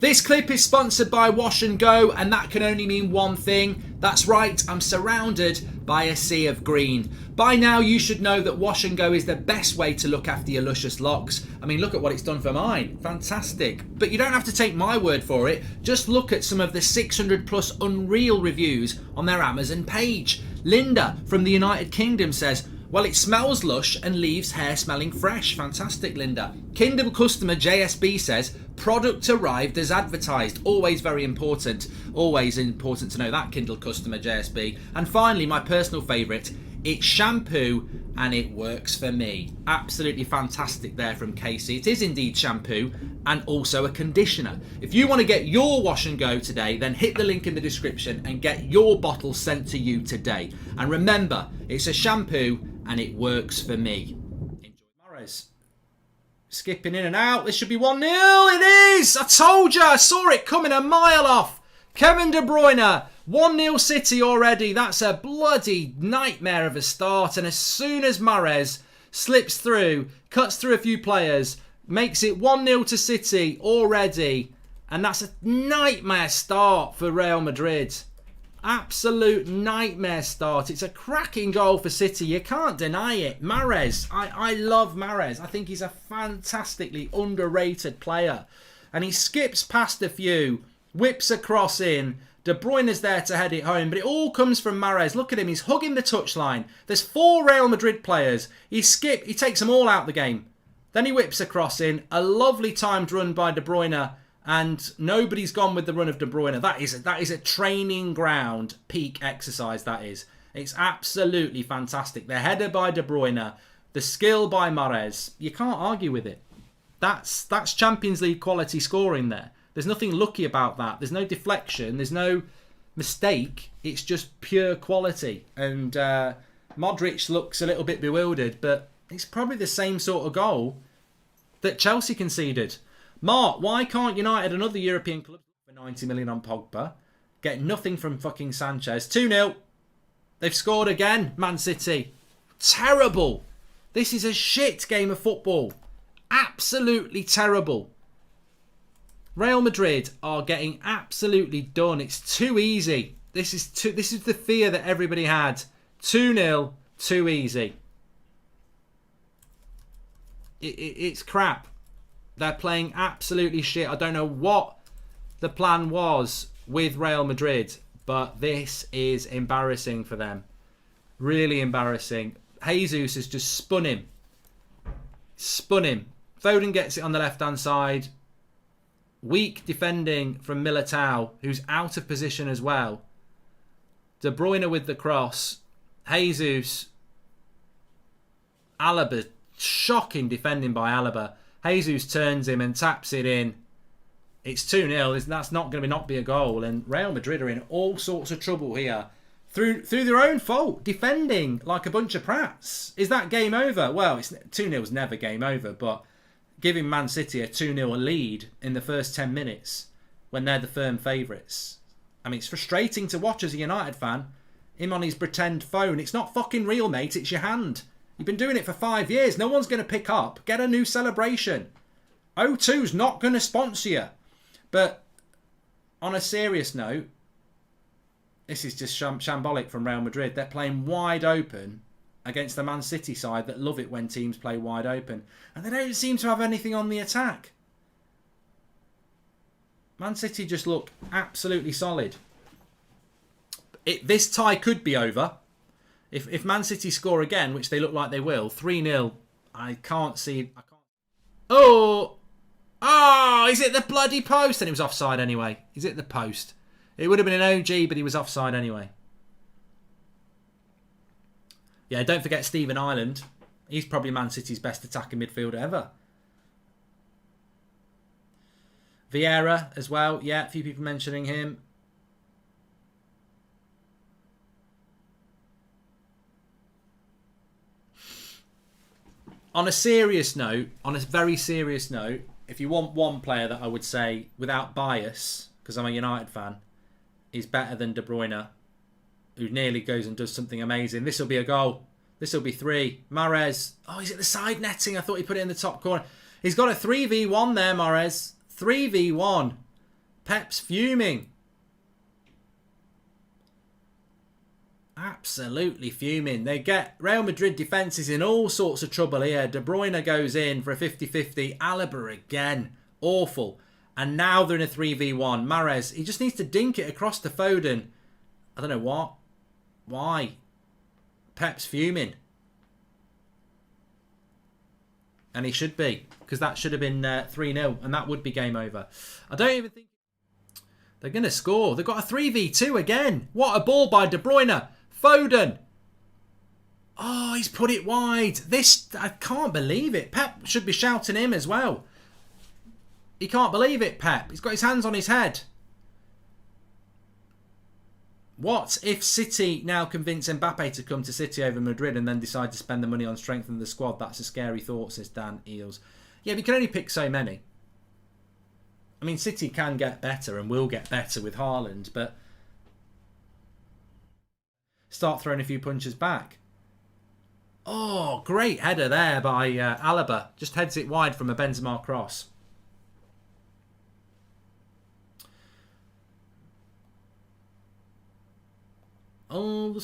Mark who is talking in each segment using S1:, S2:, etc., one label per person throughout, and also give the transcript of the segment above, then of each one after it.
S1: This clip is sponsored by Wash and Go, and that can only mean one thing. That's right, I'm surrounded by a sea of green. By now you should know that Wash and Go is the best way to look after your luscious locks. I mean, look at what it's done for mine. Fantastic. But you don't have to take my word for it. Just look at some of the 600 plus unreal reviews on their Amazon page. Linda from the United Kingdom says, well, it smells lush and leaves hair smelling fresh. Fantastic, Linda. Kindle customer JSB says, product arrived as advertised. Always very important. Always important to know that, Kindle customer JSB. And finally, my personal favourite, it's shampoo and it works for me. Absolutely fantastic there from Casey. It is indeed shampoo and also a conditioner. If you want to get your Wash and Go today, then hit the link in the description and get your bottle sent to you today. And remember, it's a shampoo and it works for me. Enjoy. Mahrez skipping in and out. This should be 1-0. It is! I told you! I saw it coming a mile off. Kevin De Bruyne. 1-0 City already. That's a bloody nightmare of a start. And as soon as Mahrez slips through, cuts through a few players, makes it 1-0 to City already. And that's a nightmare start for Real Madrid. Absolute nightmare start. It's a cracking goal for City. You can't deny it. Mahrez. I love Mahrez. I think he's a fantastically underrated player. And he skips past a few, whips a cross in. De Bruyne's there to head it home. But it all comes from Mahrez. Look at him. He's hugging the touchline. There's 4 Real Madrid players. He takes them all out the game. Then he whips a cross in. A lovely timed run by De Bruyne. And nobody's gone with the run of De Bruyne. That is a training ground peak exercise, that is. It's absolutely fantastic. The header by De Bruyne, the skill by Mahrez. You can't argue with it. That's Champions League quality scoring there. There's nothing lucky about that. There's no deflection. There's no mistake. It's just pure quality. And Modric looks a little bit bewildered, but it's probably the same sort of goal that Chelsea conceded. Mark, why can't United and other European clubs for 90 million on Pogba get nothing from fucking Sanchez? 2-0. They've scored again, Man City. Terrible. This is a shit game of football. Absolutely terrible. Real Madrid are getting absolutely done. It's too easy. This is the fear that everybody had. 2-0, too easy. It's crap. They're playing absolutely shit. I don't know what the plan was with Real Madrid, but this is embarrassing for them. Really embarrassing. Jesus has just spun him. Foden gets it on the left-hand side. Weak defending from Militao, who's out of position as well. De Bruyne with the cross. Jesus. Alaba. Shocking defending by Alaba. Jesus turns him and taps it in. It's 2-0. That's not going to not be a goal. And Real Madrid are in all sorts of trouble here. Through their own fault. Defending like a bunch of prats. Is that game over? Well, 2-0 is never game over. But giving Man City a 2-0 lead in the first 10 minutes when they're the firm favourites. I mean, it's frustrating to watch as a United fan. Him on his pretend phone. It's not fucking real, mate. It's your hand. You've been doing it for 5 years. No one's going to pick up. Get a new celebration. O2's not going to sponsor you. But on a serious note, this is just shambolic from Real Madrid. They're playing wide open against the Man City side that love it when teams play wide open. And they don't seem to have anything on the attack. Man City just look absolutely solid. This tie could be over. If Man City score again, which they look like they will, 3-0, I can't see... Oh, is it the bloody post? And it was offside anyway. Is it the post? It would have been an OG, but he was offside anyway. Yeah, don't forget Stephen Ireland. He's probably Man City's best attacking midfielder ever. Vieira as well. Yeah, a few people mentioning him. On a serious note, on a very serious note, if you want one player that I would say, without bias, because I'm a United fan, is better than De Bruyne, who nearly goes and does something amazing. This will be a goal. This will be 3. Mahrez. Oh, he's at the side netting. I thought he put it in the top corner. He's got a 3v1 there, Mahrez. 3v1. Pep's fuming. Absolutely fuming. They get Real Madrid defence is in all sorts of trouble here. De Bruyne goes in for a 50-50. Alaba again. Awful. And now they're in a 3v1. Mahrez, he just needs to dink it across to Foden. I don't know what. Why? Pep's fuming. And he should be. Because that should have been 3-0. And that would be game over. I don't even think they're going to score. They've got a 3v2 again. What a ball by De Bruyne. Foden. Oh, he's put it wide. This, I can't believe it. Pep should be shouting him as well. He can't believe it, Pep. He's got his hands on his head. What if City now convince Mbappe to come to City over Madrid and then decide to spend the money on strengthening the squad? That's a scary thought, says Dan Eels. Yeah, we can only pick so many. I mean, City can get better and will get better with Haaland, but start throwing a few punches back. Oh, great header there by Alaba. Just heads it wide from a Benzema cross. Oh,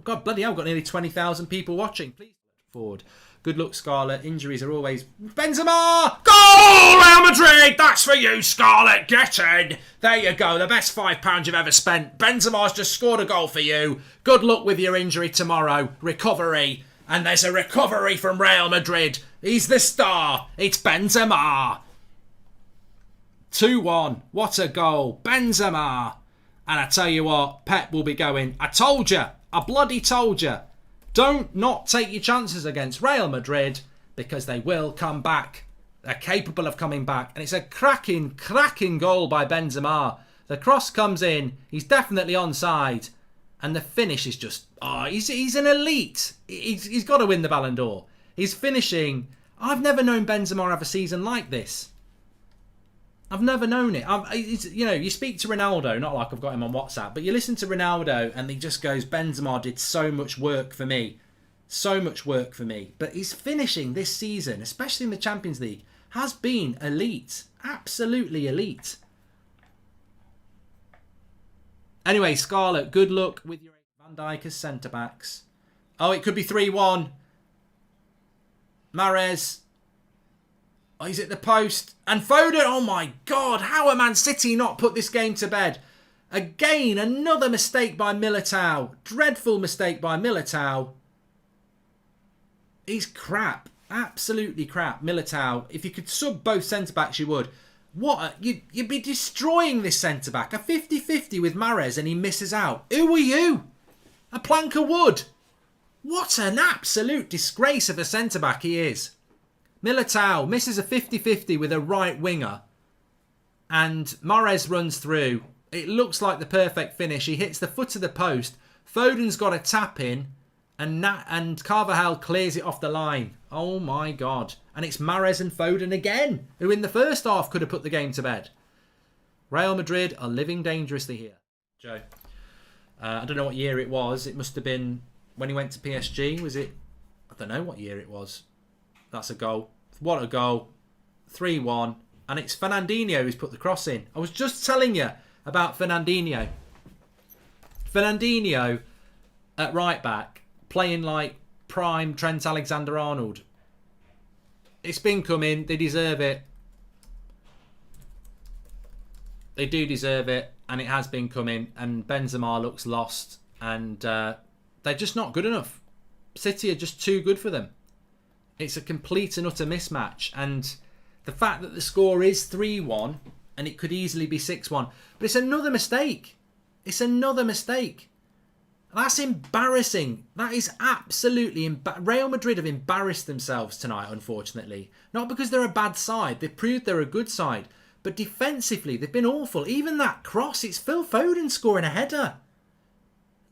S1: God, bloody hell, I've got nearly 20,000 people watching. Please forward. Good luck, Scarlett. Injuries are always... Benzema! Goal! Real Madrid! That's for you, Scarlett. Get in. There you go. The best £5 you've ever spent. Benzema's just scored a goal for you. Good luck with your injury tomorrow. Recovery. And there's a recovery from Real Madrid. He's the star. It's Benzema. 2-1. What a goal. Benzema. And I tell you what, Pep will be going, I told you. I bloody told you. Don't not take your chances against Real Madrid because they will come back. They're capable of coming back. And it's a cracking goal by Benzema. The cross comes in. He's definitely onside. And the finish is just... Oh, he's an elite. He's got to win the Ballon d'Or. He's finishing... I've never known Benzema have a season like this. I've never known it. You know, you speak to Ronaldo, not like I've got him on WhatsApp, but you listen to Ronaldo and he just goes, Benzema did so much work for me. So much work for me. But his finishing this season, especially in the Champions League, has been elite. Absolutely elite. Anyway, Scarlett, good luck with your Van Dijk as centre-backs. Oh, it could be 3-1. Mahrez. Oh, he's at the post. And Foden, oh my God, how are Man City not put this game to bed? Again, another mistake by Militao. Dreadful mistake by Militao. He's crap. Absolutely crap. Militao. If you could sub both centre-backs, you would. You'd be destroying this centre-back. A 50-50 with Mahrez and he misses out. Who are you? A plank of wood. What an absolute disgrace of a centre-back he is. Militao misses a 50-50 with a right winger. And Mahrez runs through. It looks like the perfect finish. He hits the foot of the post. Foden's got a tap in. And Carvajal clears it off the line. Oh my God. And it's Mahrez and Foden again, who in the first half could have put the game to bed. Real Madrid are living dangerously here. Joe. I don't know what year it was. It must have been when he went to PSG. Was it? I don't know what year it was. That's a goal. What a goal. 3-1. And it's Fernandinho who's put the cross in. I was just telling you about Fernandinho. Fernandinho at right back, playing like prime Trent Alexander-Arnold. It's been coming. They deserve it. They do deserve it. And it has been coming. And Benzema looks lost. And they're just not good enough. City are just too good for them. It's a complete and utter mismatch. And the fact that the score is 3-1 and it could easily be 6-1. But it's another mistake. It's another mistake. That's embarrassing. That is absolutely... Real Madrid have embarrassed themselves tonight, unfortunately. Not because they're a bad side. They've proved they're a good side. But defensively, they've been awful. Even that cross, it's Phil Foden scoring a header.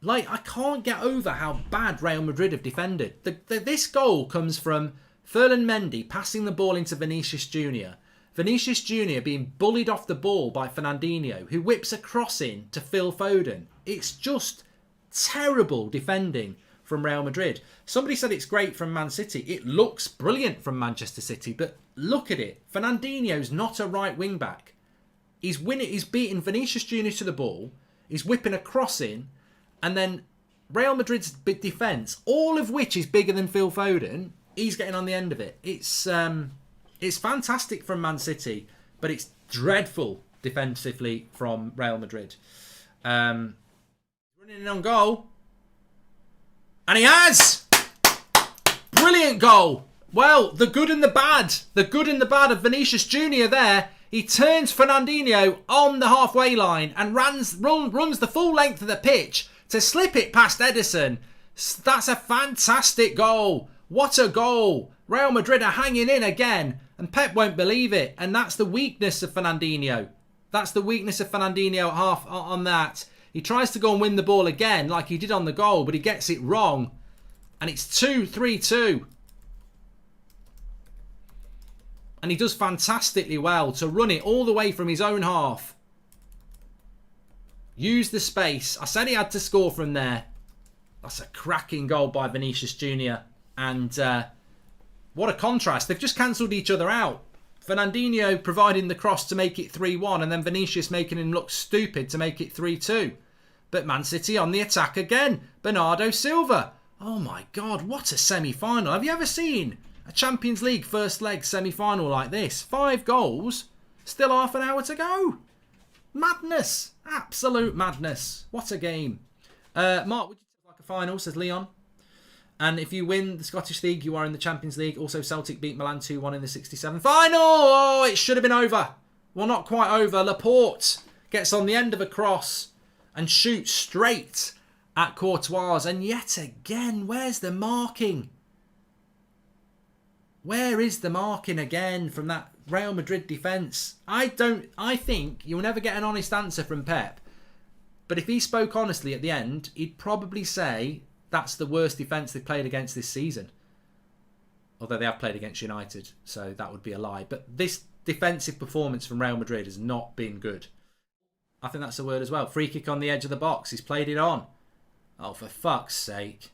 S1: Like, I can't get over how bad Real Madrid have defended. This goal comes from Ferland Mendy passing the ball into Vinicius Jr. Vinicius Jr. being bullied off the ball by Fernandinho, who whips a cross in to Phil Foden. It's just terrible defending from Real Madrid. Somebody said it's great from Man City. It looks brilliant from Manchester City, but look at it. Fernandinho's not a right wing back. He's winning. He's beating Vinicius Junior to the ball. He's whipping a cross in, and then Real Madrid's big defence, all of which is bigger than Phil Foden, he's getting on the end of it. It's fantastic from Man City, but it's dreadful defensively from Real Madrid. Running in on goal, and he has brilliant goal. Well, the good and the bad of Vinicius Junior there. He turns Fernandinho on the halfway line and runs the full length of the pitch to slip it past Ederson. That's a fantastic goal. What a goal. Real Madrid are hanging in again, and Pep won't believe it. And that's the weakness of Fernandinho. That's the weakness of Fernandinho at half on that. He tries to go and win the ball again like he did on the goal, but he gets it wrong. And it's 2-3-2. And he does fantastically well to run it all the way from his own half. Use the space. I said he had to score from there. That's a cracking goal by Vinicius Junior. And what a contrast. They've just cancelled each other out. Fernandinho providing the cross to make it 3-1, and then Vinicius making him look stupid to make it 3-2. But Man City on the attack again. Bernardo Silva. Oh my God, what a semi-final. Have you ever seen a Champions League first leg semi-final like this? 5 goals, still half an hour to go. Madness. Absolute madness. What a game. Mark, would you like a final, says Leon. And if you win the Scottish League, you are in the Champions League. Also, Celtic beat Milan 2-1 in the 67th final. Oh, it should have been over. Well, not quite over. Laporte gets on the end of a cross and shoots straight at Courtois. And yet again, where's the marking? Where is the marking again from that Real Madrid defence? I think you'll never get an honest answer from Pep. But if he spoke honestly at the end, he'd probably say that's the worst defence they've played against this season. Although they have played against United, so that would be a lie. But this defensive performance from Real Madrid has not been good. I think that's a word as well. Free kick on the edge of the box. He's played it on. Oh, for fuck's sake.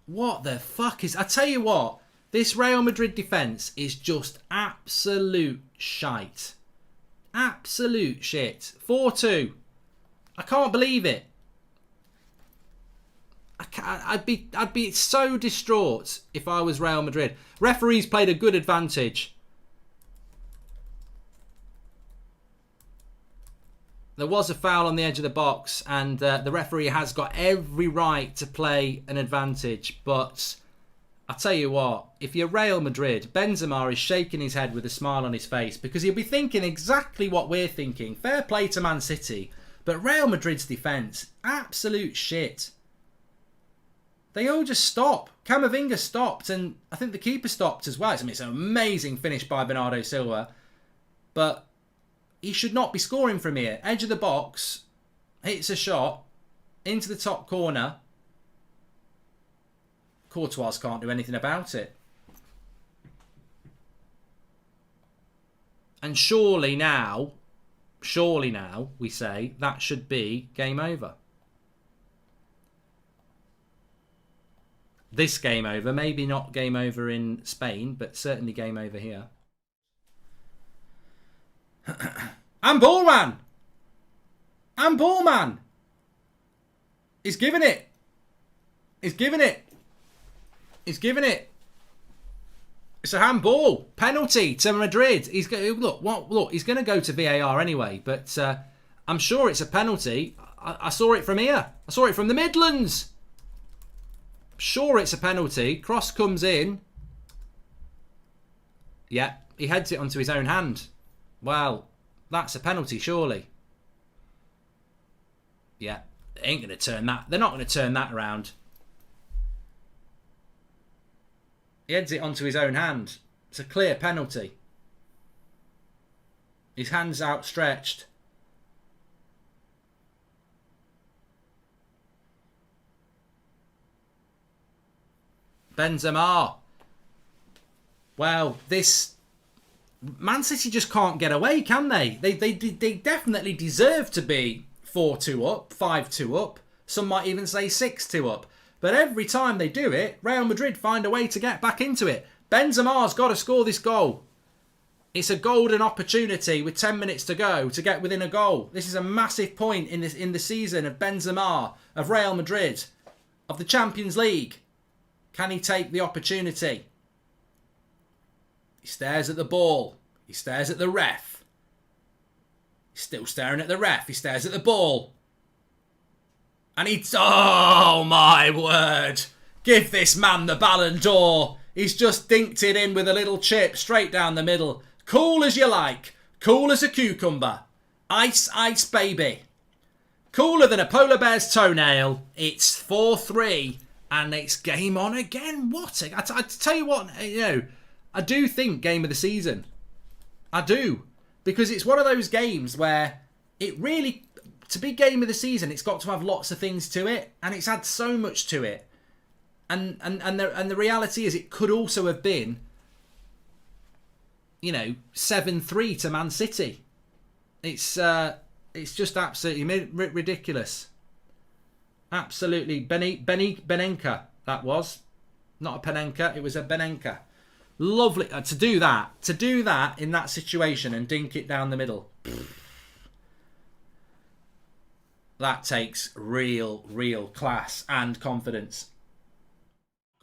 S1: What the fuck is... I tell you what, this Real Madrid defence is just absolute shite. Absolute shit. 4-2. I can't believe it. I'd be so distraught if I was Real Madrid. Referees played a good advantage. There was a foul on the edge of the box, and the referee has got every right to play an advantage. But I tell you what, if you're Real Madrid, Benzema is shaking his head with a smile on his face because he'll be thinking exactly what we're thinking. Fair play to Man City, but Real Madrid's defence, absolute shit. They all just stop. Camavinga stopped, and I think the keeper stopped as well. I mean, it's an amazing finish by Bernardo Silva, but he should not be scoring from here. Edge of the box, hits a shot into the top corner. Courtois can't do anything about it. And surely now, we say that should be game over. This game over, maybe not game over in Spain, but certainly game over here. And Ballman! And Ballman! He's giving it. He's giving it. He's giving it. It's a handball. Penalty to Madrid. He's look, he's going to go to VAR anyway, but I'm sure it's a penalty. I saw it from here. I saw it from the Midlands. Sure, it's a penalty. Cross comes in. Yeah, he heads it onto his own hand. Well, that's a penalty, surely. Yeah, they ain't going to turn that. They're not going to turn that around. He heads it onto his own hand. It's a clear penalty. His hand's outstretched. Benzema. Well, this Man City just can't get away, can they? They definitely deserve to be 4-2 up, 5-2 up. Some might even say 6-2 up. But every time they do it, Real Madrid find a way to get back into it. Benzema's got to score this goal. It's a golden opportunity with 10 minutes to go to get within a goal. This is a massive point in the season of Benzema, of Real Madrid, of the Champions League. Can he take the opportunity? He stares at the ball. He stares at the ref. He's still staring at the ref. He stares at the ball. And oh my word. Give this man the Ballon d'Or. He's just dinked it in with a little chip straight down the middle. Cool as you like. Cool as a cucumber. Ice, ice, baby. Cooler than a polar bear's toenail. It's 4-3 and it's game on again. What? I tell you what, I do think game of the season. I do. Because it's one of those games where it really, to be game of the season, it's got to have lots of things to it. And it's had so much to it. And the reality is it could also have been, 7-3 to Man City. It's just absolutely ridiculous. Absolutely. Benenka, that was. Not a Panenka, it was a Benenka. Lovely. To do that in that situation and dink it down the middle. That takes real class and confidence.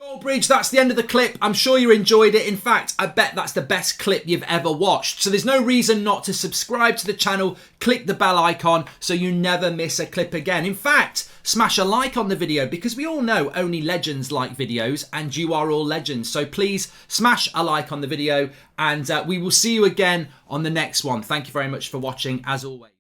S1: Goldbridge, that's the end of the clip. I'm sure you enjoyed it. In fact, I bet that's the best clip you've ever watched. So there's no reason not to subscribe to the channel. Click the bell icon so you never miss a clip again. In fact, smash a like on the video because we all know only legends like videos and you are all legends. So please smash a like on the video and we will see you again on the next one. Thank you very much for watching as always.